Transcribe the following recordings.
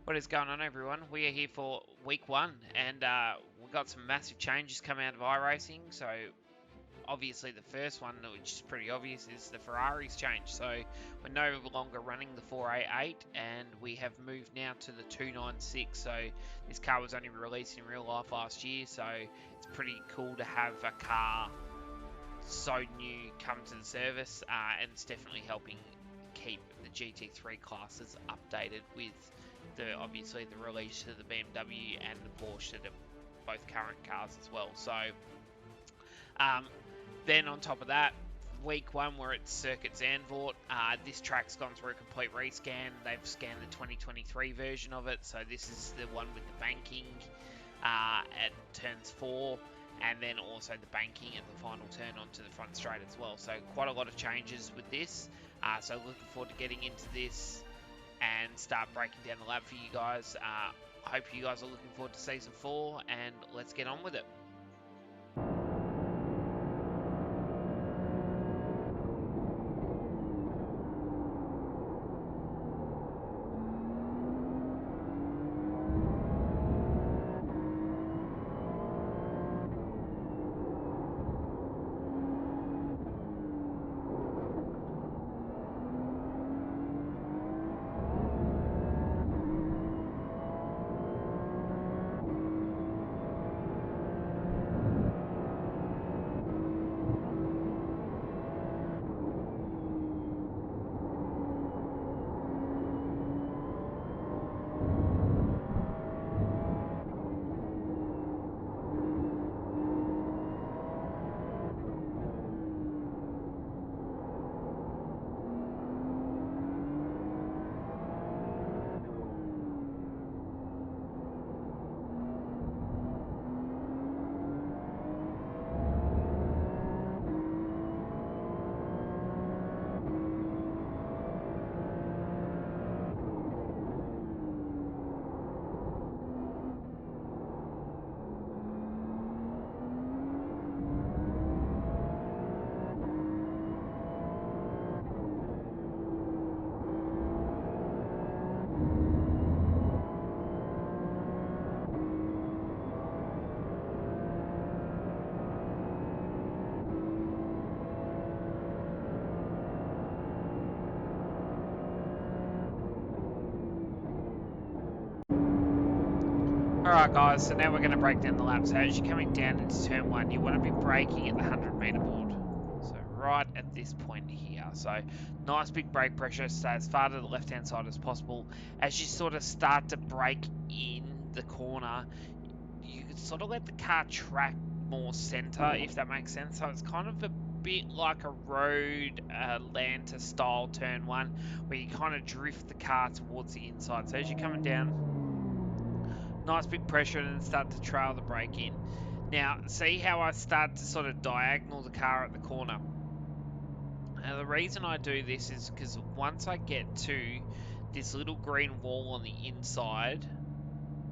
What is going on, everyone? We are here for week one, and we've got some massive changes coming out of iRacing. So, obviously, the first one, which is pretty obvious, is the Ferrari's changed. So, we're no longer running the 488, and we have moved now to the 296. So, this car was only released in real life last year, so it's pretty cool to have a car so new come to the service, and it's definitely helping keep the GT3 classes updated with obviously the release of the BMW and the Porsche that are both current cars as well. So then on top of that, week one we're at Circuit Zandvoort. This track's gone through a complete rescan. They've scanned the 2023 version of it, so this is the one with the banking at turns 4, and then also the banking at the final turn onto the front straight as well. So quite a lot of changes with this. So looking forward to getting into this and start breaking down the lab for you guys. Hope you guys are looking forward to season 4, and let's get on with it. Alright guys, so now we're going to break down the lap. So as you're coming down into turn 1, you want to be braking at the 100-metre board. So right at this point here. So nice big brake pressure, stay as far to the left-hand side as possible. As you sort of start to brake in the corner, you can sort of let the car track more centre, if that makes sense. So it's kind of a bit like a road Atlanta style turn 1, where you kind of drift the car towards the inside. So as you're coming down, nice big pressure, and then start to trail the brake in. Now, see how I start to sort of diagonal the car at the corner? Now, the reason I do this is because once I get to this little green wall on the inside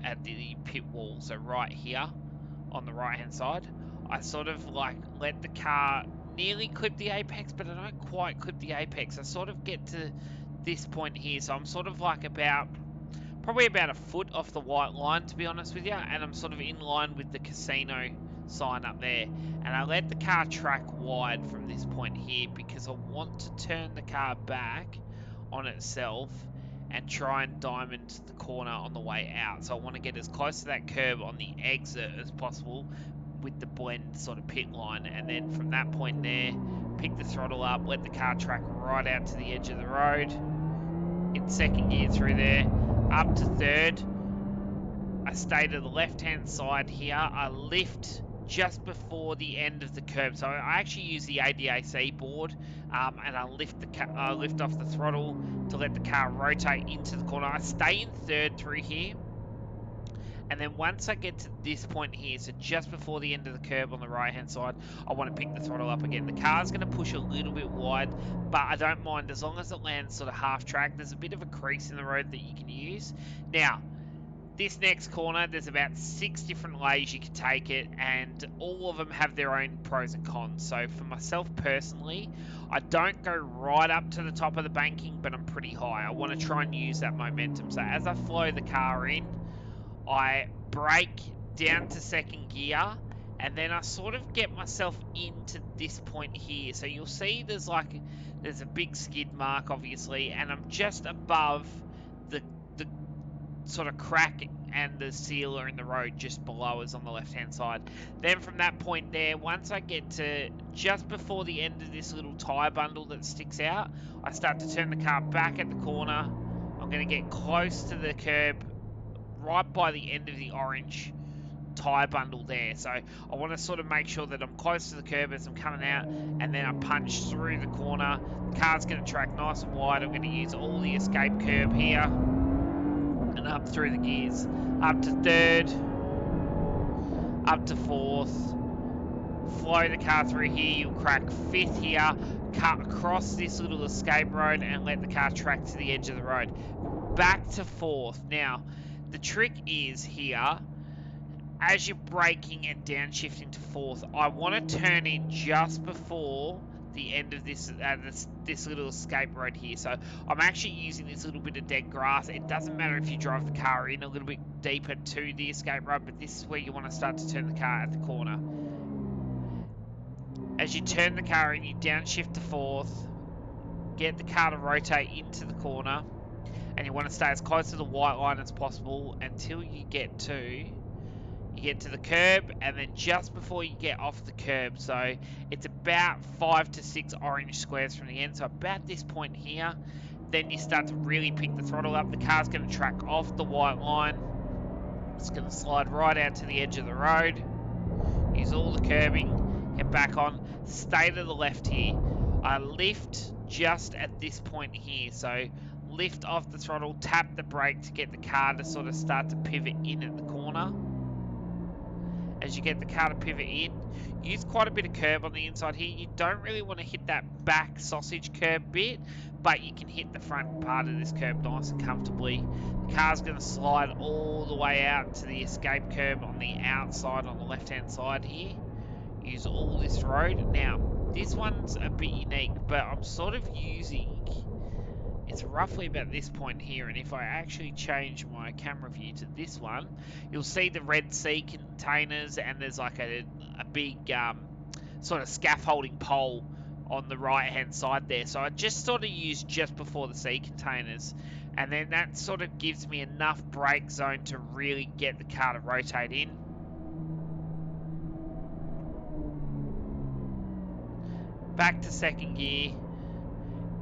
at the pit wall, so right here on the right hand side, I sort of like let the car nearly clip the apex, but I don't quite clip the apex. I sort of get to this point here, so I'm sort of like probably about a foot off the white line, to be honest with you, and I'm sort of in line with the casino sign up there, and I let the car track wide from this point here because I want to turn the car back on itself and try and diamond the corner on the way out. So I want to get as close to that curb on the exit as possible with the blend sort of pit line, and then from that point there, pick the throttle up, let the car track right out to the edge of the road, in second gear through there, up to third. I stay to the left hand side here. I lift just before the end of the curb, so I actually use the ADAC board, and I lift off the throttle to let the car rotate into the corner. I stay in third through here, and then once I get to this point here, so just before the end of the curb on the right hand side, I want to pick the throttle up again. The car's going to push a little bit wide, but I don't mind as long as it lands sort of half track. There's a bit of a crease in the road that you can use. Now, This next corner, there's about 6 different ways you can take it, and all of them have their own pros and cons. So for myself personally, I don't go right up to the top of the banking, but I'm pretty high. I want to try and use that momentum. So as I flow the car in, I brake down to second gear, and then I sort of get myself into this point here. So you'll see there's a big skid mark, obviously, and I'm just above the sort of crack and the sealer in the road just below us on the left hand side. Then from that point there, once I get to just before the end of this little tyre bundle that sticks out, I start to turn the car back at the corner. I'm going to get close to the curb right by the end of the orange tyre bundle there. So I want to sort of make sure that I'm close to the curb as I'm coming out, and then I punch through the corner. The car's going to track nice and wide. I'm going to use all the escape curb here and up through the gears, up to third, up to fourth, flow the car through here. You'll crack fifth here, cut across this little escape road and let the car track to the edge of the road, back to fourth. Now the trick is here, as you're braking and downshifting to fourth, I want to turn in just before the end of this little escape road here. So I'm actually using this little bit of dead grass. It doesn't matter if you drive the car in a little bit deeper to the escape road, but this is where you want to start to turn the car at the corner. As you turn the car in, you downshift to fourth, get the car to rotate into the corner, and you want to stay as close to the white line as possible until you get to the curb, and then just before you get off the curb, so it's about 5 to 6 orange squares from the end. So about this point here, then you start to really pick the throttle up. The car's going to track off the white line. It's going to slide right out to the edge of the road. Use all the curbing, get back on, stay to the left here. I lift just at this point here, so lift off the throttle, tap the brake to get the car to sort of start to pivot in at the corner. As you get the car to pivot in, use quite a bit of curb on the inside here. You don't really want to hit that back sausage curb bit, but you can hit the front part of this curb nice and comfortably. The car's going to slide all the way out to the escape curb on the outside on the left hand side here. Use all this road. Now, this one's a bit unique, but I'm sort of using... It's roughly about this point here, and if I actually change my camera view to this one, you'll see the Red Sea containers, and there's like a big sort of scaffolding pole on the right hand side there. So I just sort of use just before the sea containers, and then that sort of gives me enough brake zone to really get the car to rotate in. Back to second gear,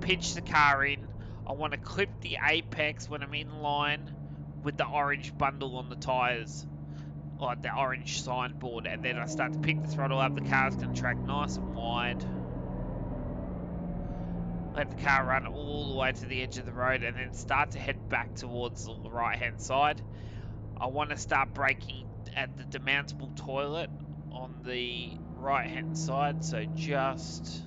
pitch the car in. I want to clip the apex when I'm in line with the orange bundle on the tyres, like the orange signboard, and then I start to pick the throttle up. The car's going to track nice and wide. Let the car run all the way to the edge of the road, and then start to head back towards the right hand side. I want to start braking at the demountable toilet on the right hand side, so just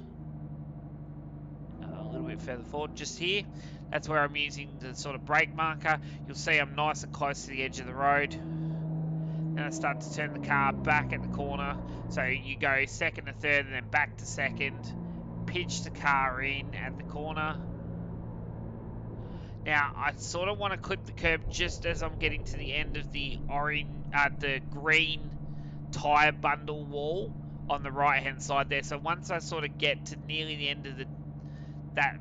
a little bit further forward, just here. That's where I'm using the sort of brake marker. You'll see I'm nice and close to the edge of the road. Then I start to turn the car back at the corner. So you go second to third and then back to second. Pitch the car in at the corner. Now I sort of want to clip the curb just as I'm getting to the end of the the green tyre bundle wall on the right hand side there. So once I sort of get to nearly the end of that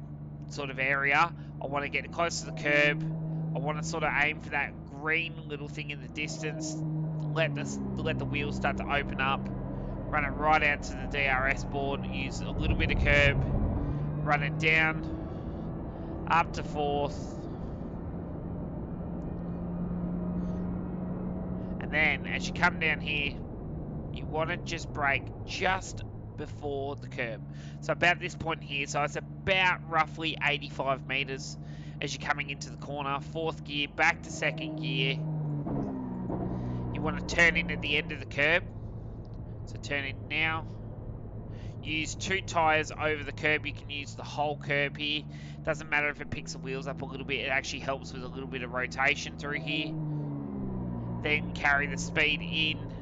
sort of area, I want to get close to the curb. I want to sort of aim for that green little thing in the distance. Let the wheels start to open up. Run it right out to the DRS board. Use a little bit of curb. Run it down. Up to fourth. And then as you come down here, you want to just brake just before the curb. So about this point here, so it's about roughly 85 meters as you're coming into the corner. Fourth gear, back to second gear. You want to turn in at the end of the curb. So turn in now. Use 2 tyres over the curb. You can use the whole curb here. Doesn't matter if it picks the wheels up a little bit. It actually helps with a little bit of rotation through here. then carry the speed in.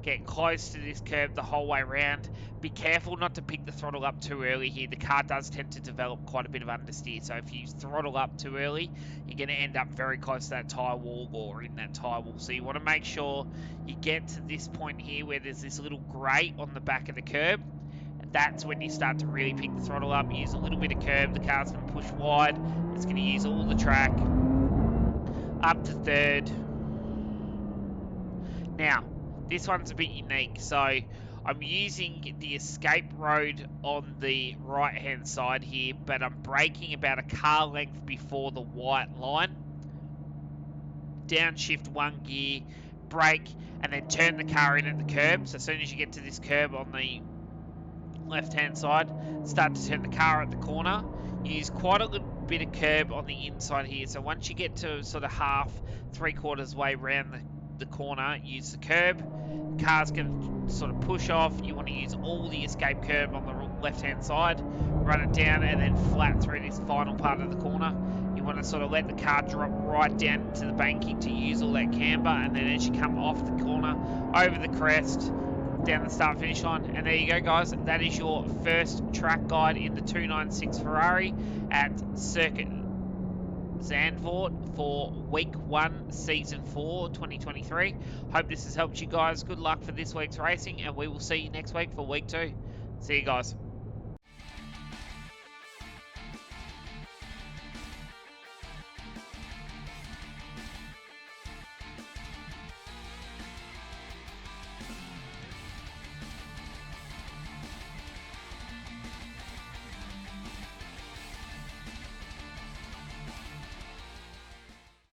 Get close to this curb the whole way around. Be careful not to pick the throttle up too early here. The car does tend to develop quite a bit of understeer, so if you throttle up too early, you're going to end up very close to that tyre wall or in that tyre wall. So you want to make sure you get to this point here where there's this little grate on the back of the curb. That's when you start to really pick the throttle up. Use a little bit of curb. The car's going to push wide. It's going to use all the track. Up to third. Now, this one's a bit unique. So I'm using the escape road on the right hand side here, but I'm braking about a car length before the white line. Downshift one gear, brake, and then turn the car in at the curb. So as soon as you get to this curb on the left hand side, start to turn the car at the corner. Use quite a little bit of curb on the inside here. So once you get to sort of half, 3/4 way around the corner, use the curb. The car's going to sort of push off. You want to use all the escape curb on the left hand side, run it down, and then flat through this final part of the corner. You want to sort of let the car drop right down into the banking to use all that camber, and then as you come off the corner, over the crest, down the start finish line. And there you go, guys. That is your first track guide in the 296 Ferrari at Circuit Zandvoort for week 1, season 4, 2023. Hope this has helped you guys. Good luck for this week's racing, and we will see you next week for week 2. See you guys.